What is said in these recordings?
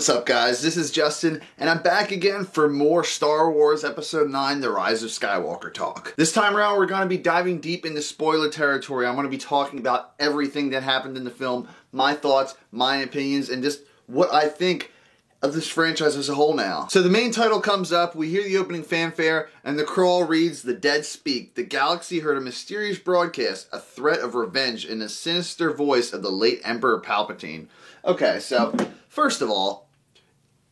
What's up, guys? This is Justin, and I'm back again for more Star Wars Episode 9, The Rise of Skywalker talk. This time around, we're going to be diving deep into spoiler territory. I'm going to be talking about everything that happened in the film, my thoughts, my opinions, and just what I think of this franchise as a whole now. So the main title comes up, we hear the opening fanfare, and the crawl reads, "The dead speak. The galaxy heard a mysterious broadcast, a threat of revenge in the sinister voice of the late Emperor Palpatine." Okay, so first of all,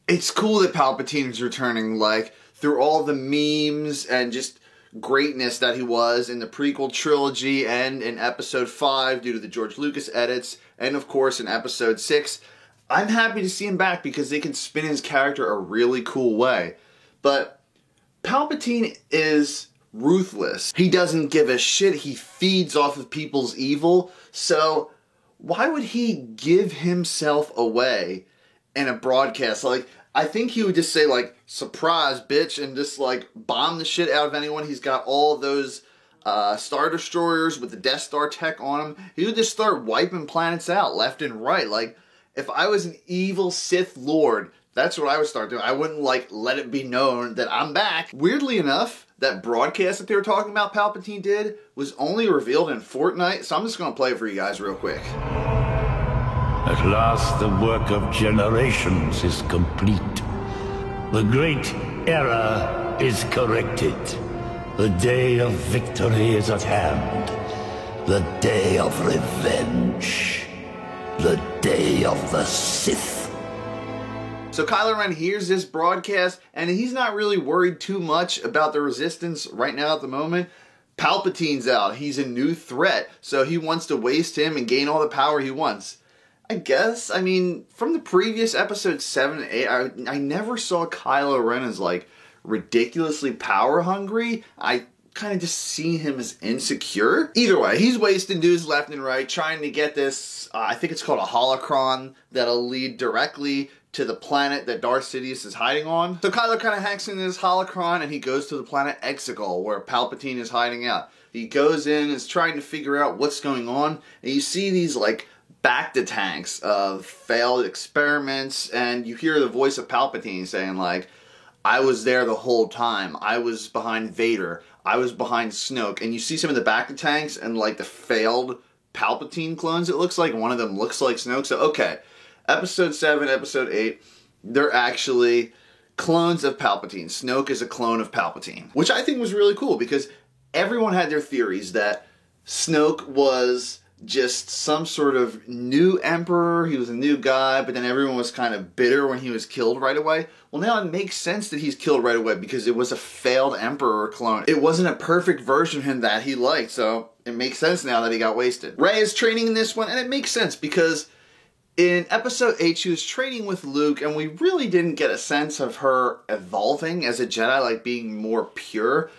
it's cool that Palpatine is returning, like, through all the memes and just greatness that he was in the prequel trilogy and in Episode 5 due to the George Lucas edits, and of course in Episode 6. I'm happy to see him back because they can spin his character a really cool way. But Palpatine is ruthless. He doesn't give a shit. He feeds off of people's evil. So why would he give himself away in a broadcast? Like, I think he would just say, like, "Surprise, bitch," and just, like, bomb the shit out of anyone. He's got all of those Star Destroyers with the Death Star tech on them. He would just start wiping planets out left and right. Like, if I was an evil Sith Lord, that's what I would start doing. I wouldn't, like, let it be known that I'm back. Weirdly enough, that broadcast that they were talking about Palpatine did was only revealed in Fortnite, so I'm just going to play it for you guys real quick. At last the work of generations is complete. The great error is corrected. The day of victory is at hand. The day of revenge. The day of the Sith. So Kylo Ren hears this broadcast, and he's not really worried too much about the Resistance right now at the moment. Palpatine's out. He's a new threat, so he wants to waste him and gain all the power he wants. I guess, I mean, from the previous Episode 7 and 8, I never saw Kylo Ren as, like, ridiculously power hungry. I kind of just see him as insecure. Either way, he's wasting dudes left and right, trying to get this, I think it's called a holocron, that'll lead directly to the planet that Darth Sidious is hiding on. So Kylo kind of hacks into this holocron, and he goes to the planet Exegol, where Palpatine is hiding out. He goes in, is trying to figure out what's going on, and you see these, like, bacta tanks of failed experiments, and you hear the voice of Palpatine saying, like, "I was there the whole time. I was behind Vader. I was behind Snoke." And you see some of the bacta tanks and, like, the failed Palpatine clones, it looks like. One of them looks like Snoke. So, okay. Episode 7, Episode 8, they're actually clones of Palpatine. Snoke is a clone of Palpatine. Which I think was really cool because everyone had their theories that Snoke was just some sort of new emperor. He was a new guy, but then everyone was kind of bitter when he was killed right away. Well, now it makes sense that he's killed right away because it was a failed emperor clone. It wasn't a perfect version of him that he liked, so it makes sense now that he got wasted. Rey is training in this one, and it makes sense because in Episode 8, she was training with Luke, and we really didn't get a sense of her evolving as a Jedi, like being more pure.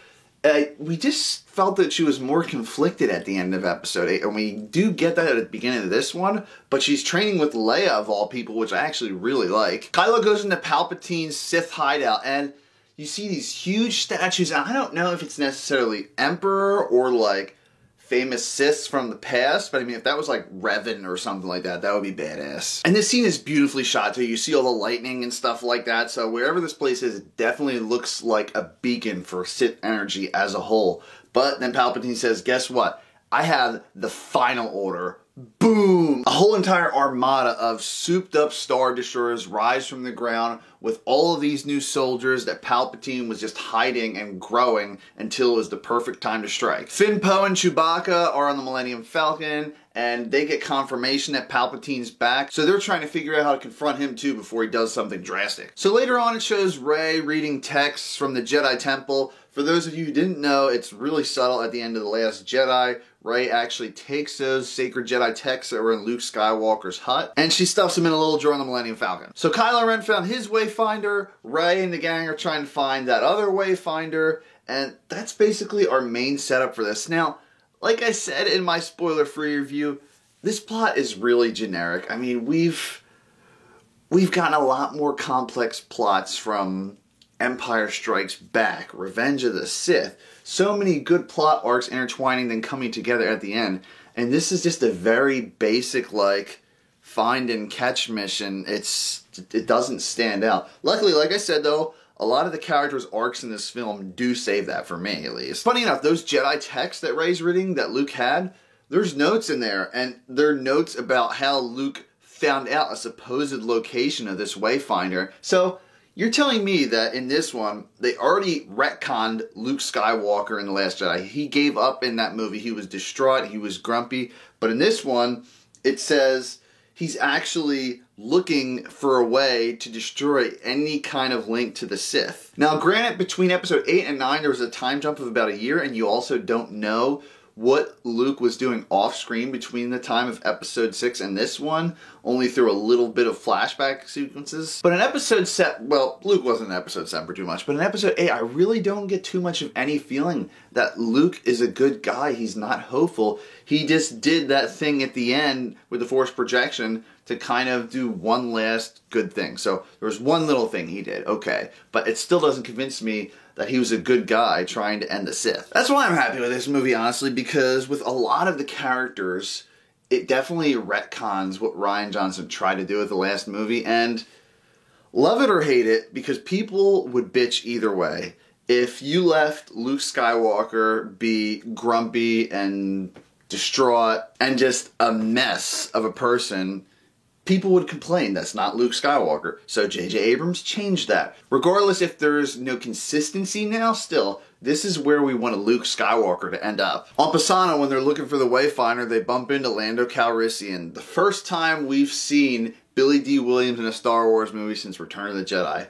We just felt that she was more conflicted at the end of Episode 8, and we do get that at the beginning of this one, but she's training with Leia, of all people, which I actually really like. Kylo goes into Palpatine's Sith hideout, and you see these huge statues, and I don't know if it's necessarily Emperor or, like, famous Siths from the past, but I mean, if that was like Revan or something like that, that would be badass. And this scene is beautifully shot too. You see all the lightning and stuff like that, so wherever this place is, it definitely looks like a beacon for Sith energy as a whole. But then Palpatine says, "Guess what? I have the final order." Boom! A whole entire armada of souped up Star Destroyers rise from the ground with all of these new soldiers that Palpatine was just hiding and growing until it was the perfect time to strike. Finn, Poe, and Chewbacca are on the Millennium Falcon, and they get confirmation that Palpatine's back, so they're trying to figure out how to confront him too before he does something drastic. So later on it shows Rey reading texts from the Jedi Temple. For those of you who didn't know, it's really subtle at the end of The Last Jedi. Rey actually takes those sacred Jedi texts that were in Luke Skywalker's hut, and she stuffs them in a little drawer on the Millennium Falcon. So Kylo Ren found his Wayfinder, Rey and the gang are trying to find that other Wayfinder, and that's basically our main setup for this. Now, like I said in my spoiler-free review, this plot is really generic. I mean, we've gotten a lot more complex plots from Empire Strikes Back, Revenge of the Sith. So many good plot arcs intertwining then coming together at the end. And this is just a very basic, like, find and catch mission. It's it doesn't stand out. Luckily, like I said though, a lot of the characters' arcs in this film do save that for me, at least. Funny enough, those Jedi texts that Rey's reading, that Luke had, there's notes in there, and they're notes about how Luke found out a supposed location of this Wayfinder. So, you're telling me that in this one, they already retconned Luke Skywalker in The Last Jedi. He gave up in that movie. He was distraught. He was grumpy. But in this one, it says he's actually looking for a way to destroy any kind of link to the Sith. Now, granted, between episode 8 and 9, there was a time jump of about a year, and you also don't know what Luke was doing off screen between the time of episode 6 and this one, only through a little bit of flashback sequences. But in episode 7, well, Luke wasn't in episode 7 for too much, but in episode 8, I really don't get too much of any feeling that Luke is a good guy. He's not hopeful. He just did that thing at the end with the Force projection to kind of do one last good thing. So there was one little thing he did, okay, but it still doesn't convince me that he was a good guy trying to end the Sith. That's why I'm happy with this movie, honestly, because with a lot of the characters, it definitely retcons what Rian Johnson tried to do with the last movie, and love it or hate it, because people would bitch either way. If you left Luke Skywalker be grumpy and distraught and just a mess of a person, people would complain that's not Luke Skywalker. So J.J. Abrams changed that. Regardless if there's no consistency now, still, this is where we want a Luke Skywalker to end up. On Pasaana, when they're looking for the Wayfinder, they bump into Lando Calrissian. The first time we've seen Billy D. Williams in a Star Wars movie since Return of the Jedi.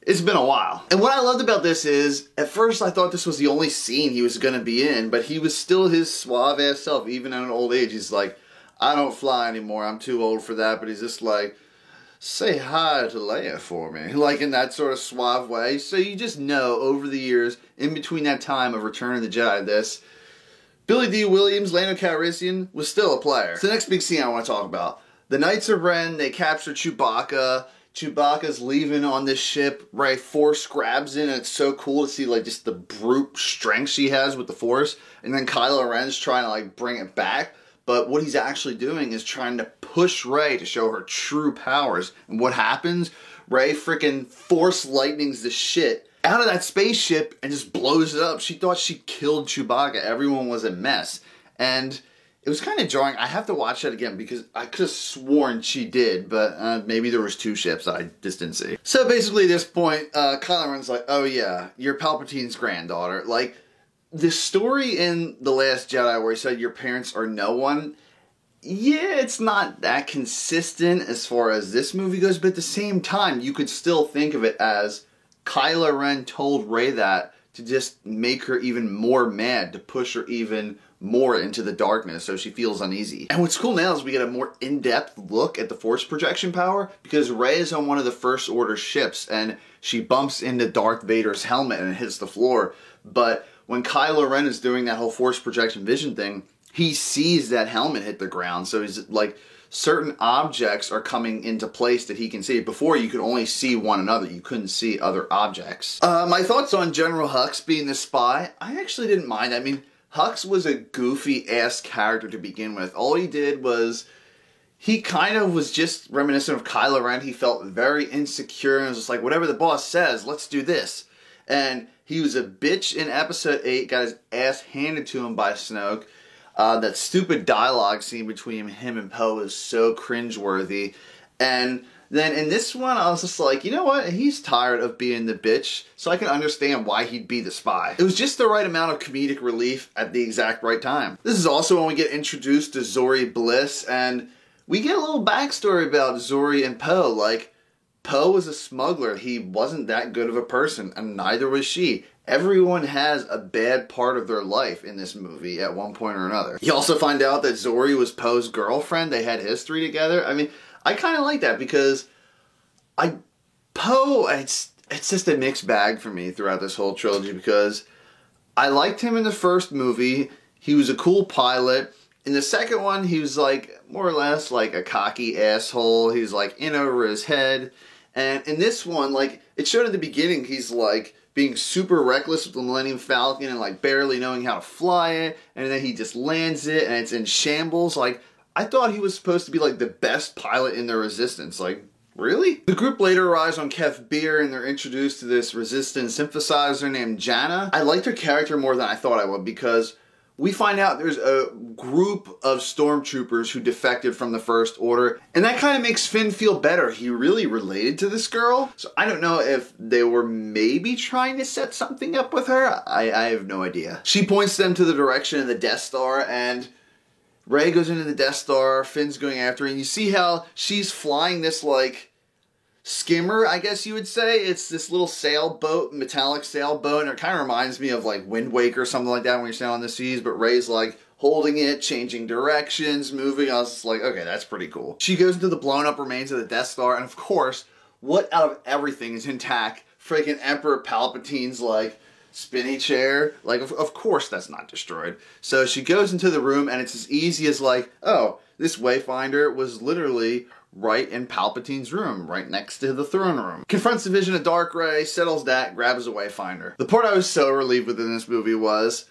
It's been a while. And what I loved about this is, at first I thought this was the only scene he was going to be in, but he was still his suave-ass self, even at an old age. He's like, I don't fly anymore, I'm too old for that, but he's just like, say hi to Leia for me. Like in that sort of suave way. So you just know over the years, in between that time of Return of the Jedi, this, Billy D. Williams, Lando Calrissian, was still a player. So the next big scene I want to talk about. The Knights of Ren, they capture Chewbacca. Chewbacca's leaving on this ship, right? Force grabs in, and it's so cool to see like just the brute strength she has with the Force. And then Kylo Ren's trying to like bring it back. But what he's actually doing is trying to push Rey to show her true powers. And what happens? Rey freaking Force lightnings the shit out of that spaceship and just blows it up. She thought she killed Chewbacca. Everyone was a mess. And it was kind of jarring. I have to watch that again because I could have sworn she did, but maybe there was two ships that I just didn't see. So basically at this point, Kylo Ren's like, oh yeah, you're Palpatine's granddaughter. Like, the story in The Last Jedi where he said your parents are no one, yeah, it's not that consistent as far as this movie goes, but at the same time, you could still think of it as Kylo Ren told Rey that to just make her even more mad, to push her even more into the darkness so she feels uneasy. And what's cool now is we get a more in-depth look at the Force projection power because Rey is on one of the First Order ships and she bumps into Darth Vader's helmet and it hits the floor. But when Kylo Ren is doing that whole Force projection vision thing, he sees that helmet hit the ground. So he's like, certain objects are coming into place that he can see. Before, you could only see one another. You couldn't see other objects. My thoughts on General Hux being the spy, I actually didn't mind. I mean, Hux was a goofy-ass character to begin with. All he did was, he kind of was just reminiscent of Kylo Ren. He felt very insecure and was just like, whatever the boss says, let's do this. And he was a bitch in episode 8, got his ass handed to him by Snoke. That stupid dialogue scene between him and Poe is so cringeworthy. And then in this one, I was just like, you know what? He's tired of being the bitch, so I can understand why he'd be the spy. It was just the right amount of comedic relief at the exact right time. This is also when we get introduced to Zorii Bliss, and we get a little backstory about Zorii and Poe. Like, Poe was a smuggler. He wasn't that good of a person, and neither was she. Everyone has a bad part of their life in this movie at one point or another. You also find out that Zorii was Poe's girlfriend. They had history together. I mean, I kind of like that because Poe, it's just a mixed bag for me throughout this whole trilogy because I liked him in the first movie. He was a cool pilot. In the second one, he was like, more or less like a cocky asshole. He was like in over his head. And in this one, like, it showed at the beginning, he's like being super reckless with the Millennium Falcon and like barely knowing how to fly it. And then he just lands it and it's in shambles. Like, I thought he was supposed to be like the best pilot in the Resistance. Like, Really? The group later arrives on Kef Bir and they're introduced to this resistance synthesizer named Janna. I liked her character more than I thought I would because we find out there's a group of stormtroopers who defected from the First Order, and that kind of makes Finn feel better. He really related to this girl. So I don't know if they were maybe trying to set something up with her. I have no idea. She points them to the direction of the Death Star, and Rey goes into the Death Star, Finn's going after her, and you see how she's flying this, like, skimmer, I guess you would say. It's this little sailboat, metallic sailboat, and it kind of reminds me of, like, Wind Waker or something like that when you're sailing on the seas, but Rey's, like, holding it, changing directions, moving. I was just like, okay, that's pretty cool. She goes into the blown-up remains of the Death Star, and of course, what out of everything is intact? Freaking Emperor Palpatine's, like, spinny chair. Like, of course that's not destroyed. So she goes into the room and it's as easy as like, oh, this Wayfinder was literally right in Palpatine's room, right next to the throne room. Confronts the vision of Dark Rey, settles that, grabs a Wayfinder. The part I was so relieved with in this movie was,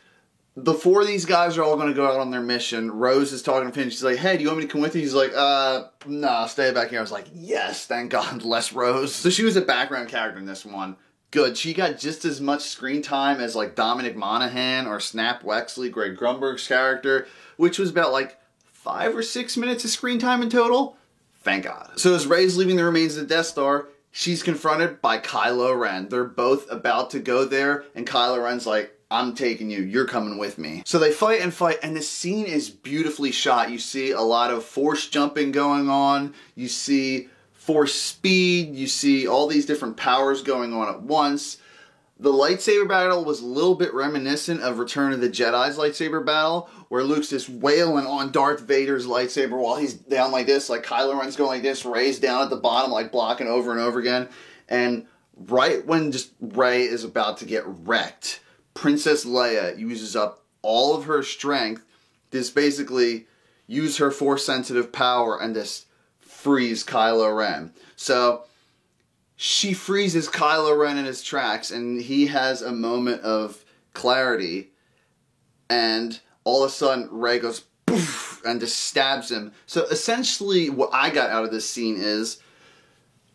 before these guys are all going to go out on their mission, Rose is talking to Finn. She's like, hey, do you want me to come with you? He's like, nah, stay back here. I was like, yes, thank God, less Rose. So she was a background character in this one. Good. She got just as much screen time as like Dominic Monaghan or Snap Wexley, Greg Grunberg's character, which was about like 5 or 6 minutes of screen time in total. Thank God. So as Rey's leaving the remains of the Death Star, she's confronted by Kylo Ren. They're both about to go there, and Kylo Ren's like, I'm taking you, you're coming with me. So they fight, and the scene is beautifully shot. You see a lot of force jumping going on. You see force speed, you see all these different powers going on at once. The lightsaber battle was a little bit reminiscent of Return of the Jedi's lightsaber battle, where Luke's just wailing on Darth Vader's lightsaber while he's down like this, like Kylo Ren's going like this, Rey's down at the bottom, like blocking over and over again. And right when just Rey is about to get wrecked, Princess Leia uses up all of her strength to just basically use her force-sensitive power and just freeze Kylo Ren. So she freezes Kylo Ren in his tracks, and he has a moment of clarity, and all of a sudden Rey goes poof and just stabs him. So essentially what I got out of this scene is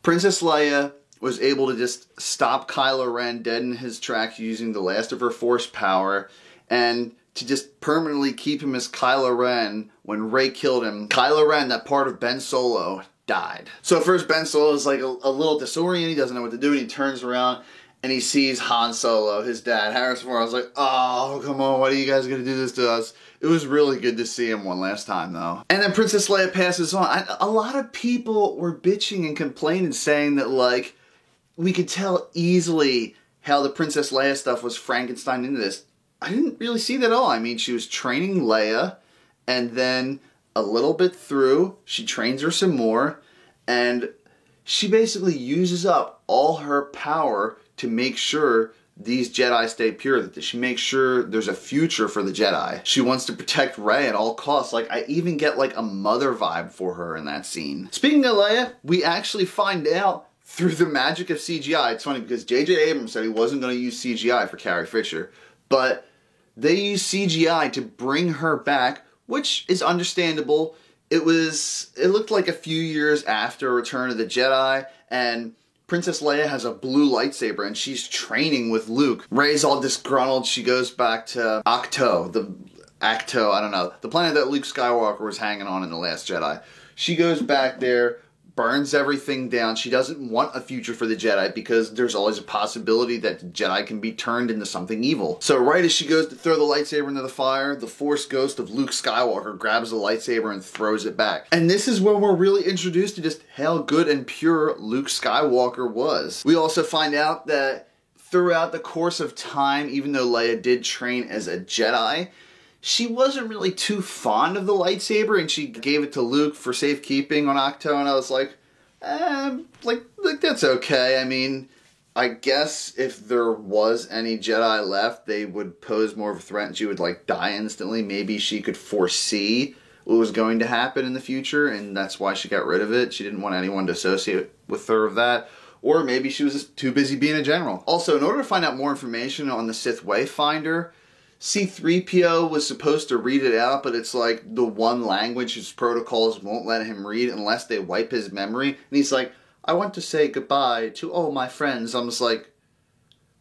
Princess Leia was able to just stop Kylo Ren dead in his tracks using the last of her force power, and to just permanently keep him as Kylo Ren. When Rey killed him, Kylo Ren, that part of Ben Solo, died. So at first Ben Solo is like a little disoriented, he doesn't know what to do, and he turns around and he sees Han Solo, his dad, Harrison Ford. I was like, oh, come on, why are you guys going to do this to us? It was really good to see him one last time, though. And then Princess Leia passes on. A lot of people were bitching and complaining, saying that, like, we could tell easily how the Princess Leia stuff was Frankenstein into this. I didn't really see that at all. I mean, she was training Leia, and then a little bit through, she trains her some more, and she basically uses up all her power to make sure these Jedi stay pure, that she makes sure there's a future for the Jedi. She wants to protect Rey at all costs. Like, I even get like a mother vibe for her in that scene. Speaking of Leia, we actually find out through the magic of CGI. It's funny because J.J. Abrams said he wasn't going to use CGI for Carrie Fisher, but they used CGI to bring her back, which is understandable. It looked like a few years after Return of the Jedi, and Princess Leia has a blue lightsaber, and she's training with Luke. Rey's all disgruntled. She goes back to Ahch-To, I don't know, the planet that Luke Skywalker was hanging on in The Last Jedi. She goes back there, burns everything down. She doesn't want a future for the Jedi because there's always a possibility that the Jedi can be turned into something evil. So right as she goes to throw the lightsaber into the fire, the Force ghost of Luke Skywalker grabs the lightsaber and throws it back. And this is when we're really introduced to just how good and pure Luke Skywalker was. We also find out that throughout the course of time, even though Leia did train as a Jedi, she wasn't really too fond of the lightsaber, and she gave it to Luke for safekeeping on Ahch-To, and I was like, that's okay. I mean, I guess if there was any Jedi left, they would pose more of a threat, and she would, like, die instantly. Maybe she could foresee what was going to happen in the future, and that's why she got rid of it. She didn't want anyone to associate with her of that. Or maybe she was just too busy being a general. Also, in order to find out more information on the Sith Wayfinder, C-3PO was supposed to read it out, but it's like the one language his protocols won't let him read unless they wipe his memory. And he's like, I want to say goodbye to all my friends. I'm just like,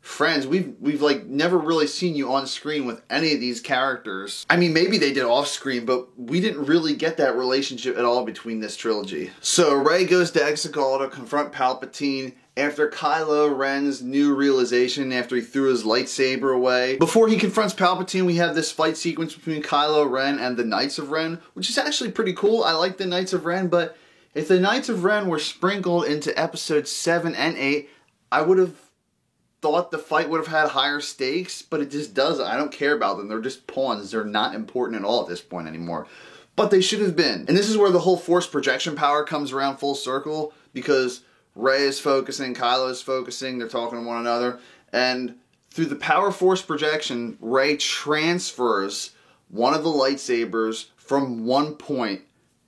friends, we've like never really seen you on screen with any of these characters. I mean, maybe they did off screen, but we didn't really get that relationship at all between this trilogy. So Rey goes to Exegol to confront Palpatine after Kylo Ren's new realization after he threw his lightsaber away. Before he confronts Palpatine, we have this fight sequence between Kylo Ren and the Knights of Ren, which is actually pretty cool. I like the Knights of Ren, but if the Knights of Ren were sprinkled into episodes 7 and 8, I would have thought the fight would have had higher stakes, but it just doesn't. I don't care about them. They're just pawns. They're not important at all at this point anymore. But they should have been. And this is where the whole force projection power comes around full circle, because Rey is focusing, Kylo is focusing, they're talking to one another, and through the power force projection, Rey transfers one of the lightsabers from one point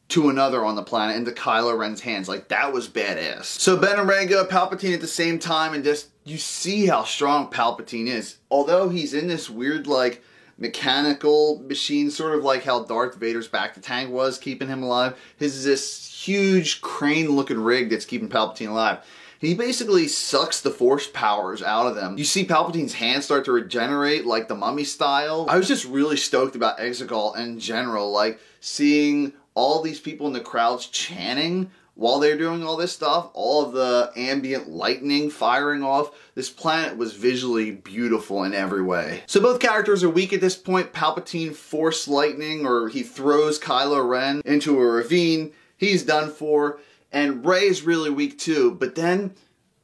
to another on the planet into Kylo Ren's hands. Like, that was badass. So Ben and Rey go at Palpatine at the same time, and just, you see how strong Palpatine is. Although he's in this weird, like, mechanical machine, sort of like how Darth Vader's bacta tank was keeping him alive. His is this huge crane-looking rig that's keeping Palpatine alive. He basically sucks the force powers out of them. You see Palpatine's hands start to regenerate like the Mummy style. I was just really stoked about Exegol in general, like seeing all these people in the crowds chanting while they're doing all this stuff, all of the ambient lightning firing off. This planet was visually beautiful in every way. So both characters are weak at this point. Palpatine force lightning, or he throws Kylo Ren into a ravine. He's done for. And Rey's really weak too. But then,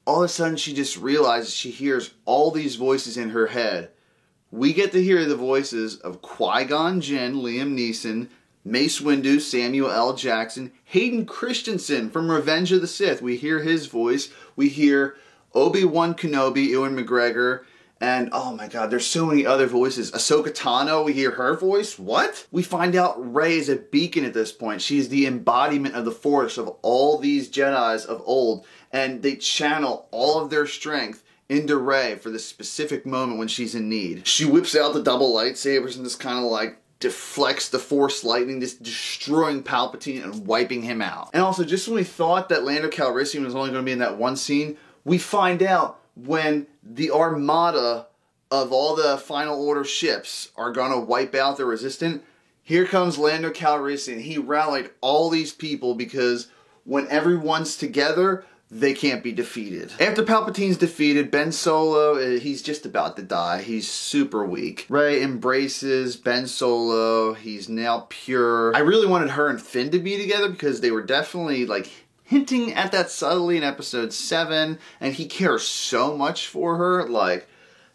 all of a sudden, she just realizes she hears all these voices in her head. We get to hear the voices of Qui-Gon Jinn, Liam Neeson, Mace Windu, Samuel L. Jackson, Hayden Christensen from Revenge of the Sith. We hear his voice. We hear Obi-Wan Kenobi, Ewan McGregor, and oh my god, there's so many other voices. Ahsoka Tano, we hear her voice. What? We find out Rey is a beacon at this point. She's the embodiment of the Force of all these Jedis of old, and they channel all of their strength into Rey for this specific moment when she's in need. She whips out the double lightsabers and just kind of like deflects the Force lightning, just destroying Palpatine and wiping him out. And also, just when we thought that Lando Calrissian was only going to be in that one scene, we find out when the armada of all the Final Order ships are going to wipe out the Resistance, here comes Lando Calrissian. He rallied all these people because when everyone's together, they can't be defeated. After Palpatine's defeated, Ben Solo, he's just about to die. He's super weak. Rey embraces Ben Solo. He's now pure. I really wanted her and Finn to be together because they were definitely like hinting at that subtly in episode 7, and he cares so much for her. Like,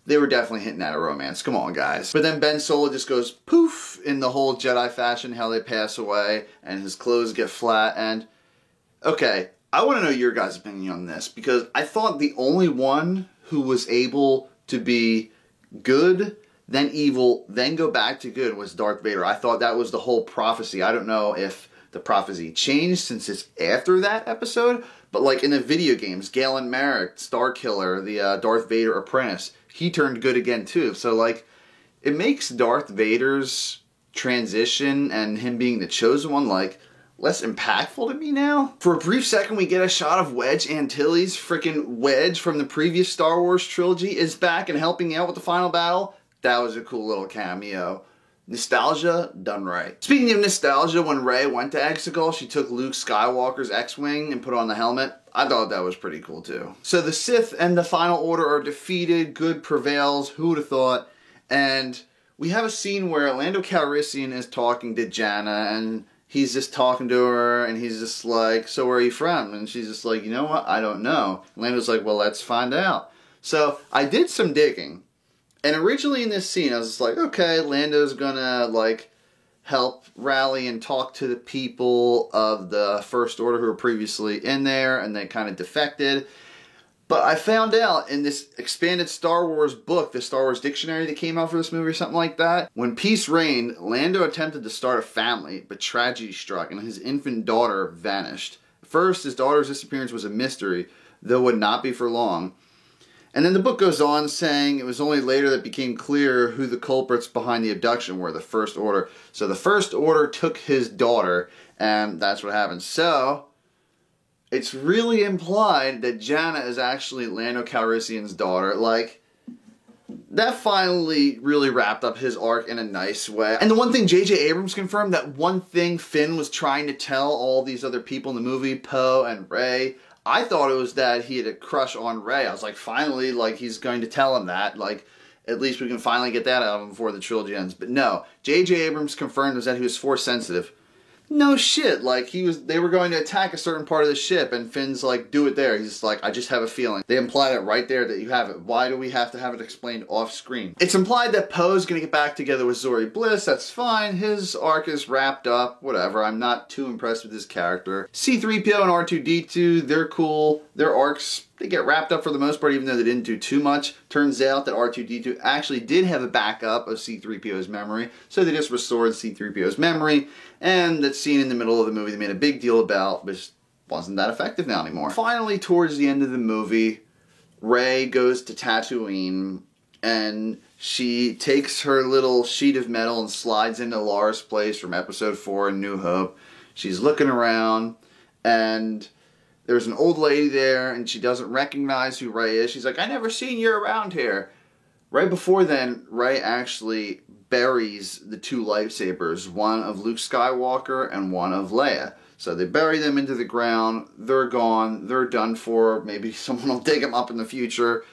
they were definitely hinting at a romance. Come on, guys. But then Ben Solo just goes poof in the whole Jedi fashion, how they pass away, and his clothes get flat, and okay, I want to know your guys' opinion on this, because I thought the only one who was able to be good, then evil, then go back to good was Darth Vader. I thought that was the whole prophecy. I don't know if the prophecy changed since it's after that episode, but like in the video games, Galen Marek, Starkiller, the Darth Vader apprentice, he turned good again too. So like, it makes Darth Vader's transition and him being the chosen one like less impactful to me now. For a brief second, we get a shot of Wedge Antilles. Freaking Wedge from the previous Star Wars trilogy is back and helping out with the final battle. That was a cool little cameo. Nostalgia done right. Speaking of nostalgia, when Rey went to Exegol, she took Luke Skywalker's X-Wing and put on the helmet. I thought that was pretty cool too. So the Sith and the Final Order are defeated. Good prevails. Who would have thought? And we have a scene where Lando Calrissian is talking to Janna, and he's just talking to her, and he's just like, so where are you from? And she's just like, you know what? I don't know. And Lando's like, well, let's find out. So I did some digging. And originally in this scene, I was just like, okay, Lando's gonna, like, help rally and talk to the people of the First Order who were previously in there, and they kind of defected. But I found out in this expanded Star Wars book, the Star Wars dictionary that came out for this movie or something like that, when peace reigned, Lando attempted to start a family, but tragedy struck, and his infant daughter vanished. First, his daughter's disappearance was a mystery, though would not be for long. And then the book goes on saying it was only later that it became clear who the culprits behind the abduction were, the First Order. So the First Order took his daughter, and that's what happened. So it's really implied that Janna is actually Lando Calrissian's daughter. Like, that finally really wrapped up his arc in a nice way. And the one thing J.J. Abrams confirmed, that one thing Finn was trying to tell all these other people in the movie, Poe and Rey, I thought it was that he had a crush on Rey. I was like, finally, like, he's going to tell him that. Like, at least we can finally get that out of him before the trilogy ends. But no, J.J. Abrams confirmed was that he was Force sensitive. No shit, like, they were going to attack a certain part of the ship, and Finn's like, do it there. He's just like, I just have a feeling. They implied it right there that you have it. Why do we have to have it explained off screen? It's implied that Poe's gonna get back together with Zori Bliss, that's fine. His arc is wrapped up, whatever. I'm not too impressed with his character. C-3PO and R2-D2, they're cool. Their arcs, they get wrapped up for the most part, even though they didn't do too much. Turns out that R2-D2 actually did have a backup of C-3PO's memory, so they just restored C-3PO's memory, and that scene in the middle of the movie they made a big deal about, which wasn't that effective now anymore. Finally, towards the end of the movie, Rey goes to Tatooine, and she takes her little sheet of metal and slides into Lara's place from Episode 4 in New Hope. She's looking around, and there's an old lady there, and she doesn't recognize who Rey is. She's like, I never seen you around here. Right before then, Rey actually buries the two lightsabers, one of Luke Skywalker and one of Leia. So they bury them into the ground, they're gone, they're done for, maybe someone will dig them up in the future.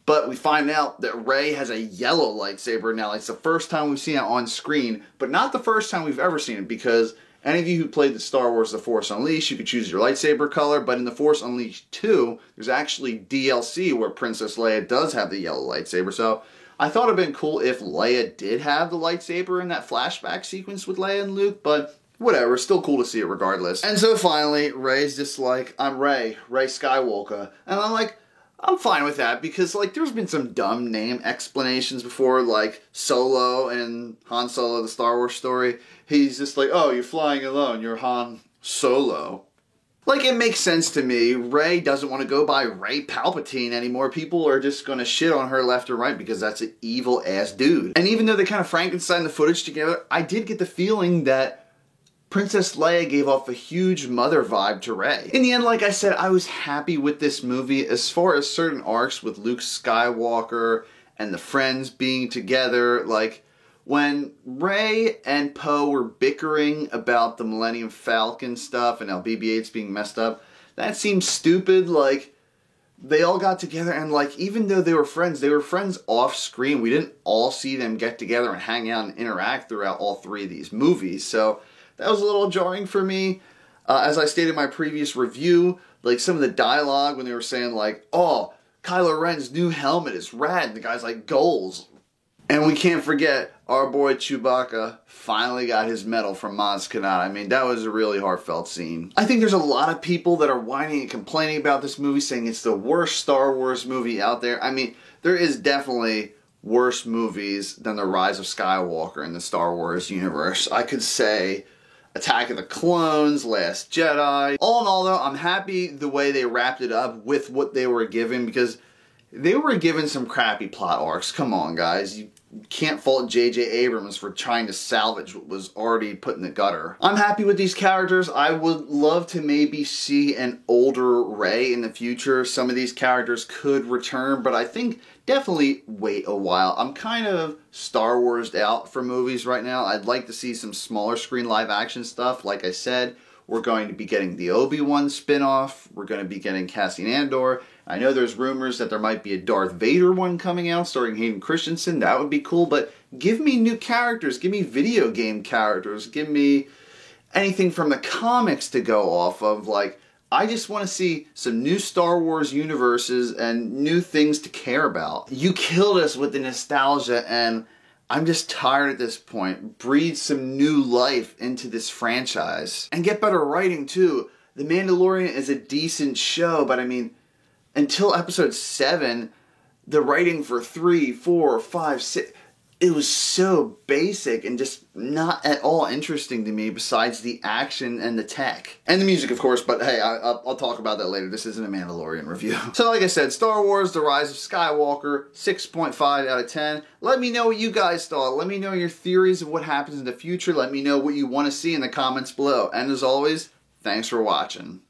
But we find out that Rey has a yellow lightsaber now. It's the first time we've seen it on screen, but not the first time we've ever seen it, because any of you who played the Star Wars The Force Unleashed, you could choose your lightsaber color, but in The Force Unleashed 2, there's actually DLC where Princess Leia does have the yellow lightsaber. So I thought it would have been cool if Leia did have the lightsaber in that flashback sequence with Leia and Luke, but whatever, still cool to see it regardless. And so finally, Rey's just like, I'm Rey Skywalker. And I'm like, I'm fine with that, because like there's been some dumb name explanations before, like Solo and Han Solo, the Star Wars story. He's just like, oh, you're flying alone, you're Han Solo. Like, it makes sense to me. Rey doesn't want to go by Rey Palpatine anymore. People are just going to shit on her left and right because that's an evil-ass dude. And even though they kind of Frankenstein the footage together, I did get the feeling that Princess Leia gave off a huge mother vibe to Rey. In the end, like I said, I was happy with this movie as far as certain arcs with Luke Skywalker and the friends being together. Like, when Rey and Poe were bickering about the Millennium Falcon stuff and how BB-8's being messed up, that seemed stupid. Like, they all got together, and like, even though they were friends off screen. We didn't all see them get together and hang out and interact throughout all three of these movies. So that was a little jarring for me. As I stated in my previous review, like some of the dialogue when they were saying like, oh, Kylo Ren's new helmet is rad, and the guy's like, goals. And we can't forget, our boy Chewbacca finally got his medal from Maz Kanata. I mean, that was a really heartfelt scene. I think there's a lot of people that are whining and complaining about this movie, saying it's the worst Star Wars movie out there. I mean, there is definitely worse movies than The Rise of Skywalker in the Star Wars universe. I could say Attack of the Clones, Last Jedi. All in all, though, I'm happy the way they wrapped it up with what they were given, because they were given some crappy plot arcs. Come on, guys. You can't fault J.J. Abrams for trying to salvage what was already put in the gutter. I'm happy with these characters. I would love to maybe see an older Rey in the future. Some of these characters could return, but I think definitely wait a while. I'm kind of Star Wars'd out for movies right now. I'd like to see some smaller screen live action stuff. Like I said, we're going to be getting the Obi-Wan spin-off. We're going to be getting Cassian Andor. I know there's rumors that there might be a Darth Vader one coming out starring Hayden Christensen. That would be cool, but give me new characters. Give me video game characters. Give me anything from the comics to go off of. Like, I just want to see some new Star Wars universes and new things to care about. You killed us with the nostalgia, and I'm just tired at this point. Breathe some new life into this franchise. And get better writing, too. The Mandalorian is a decent show, but I mean, until episode 7, the writing for 3, 4, 5, 6, it was so basic and just not at all interesting to me besides the action and the tech. And the music, of course, but hey, I'll talk about that later. This isn't a Mandalorian review. So like I said, Star Wars The Rise of Skywalker, 6.5 out of 10. Let me know what you guys thought. Let me know your theories of what happens in the future. Let me know what you want to see in the comments below. And as always, thanks for watching.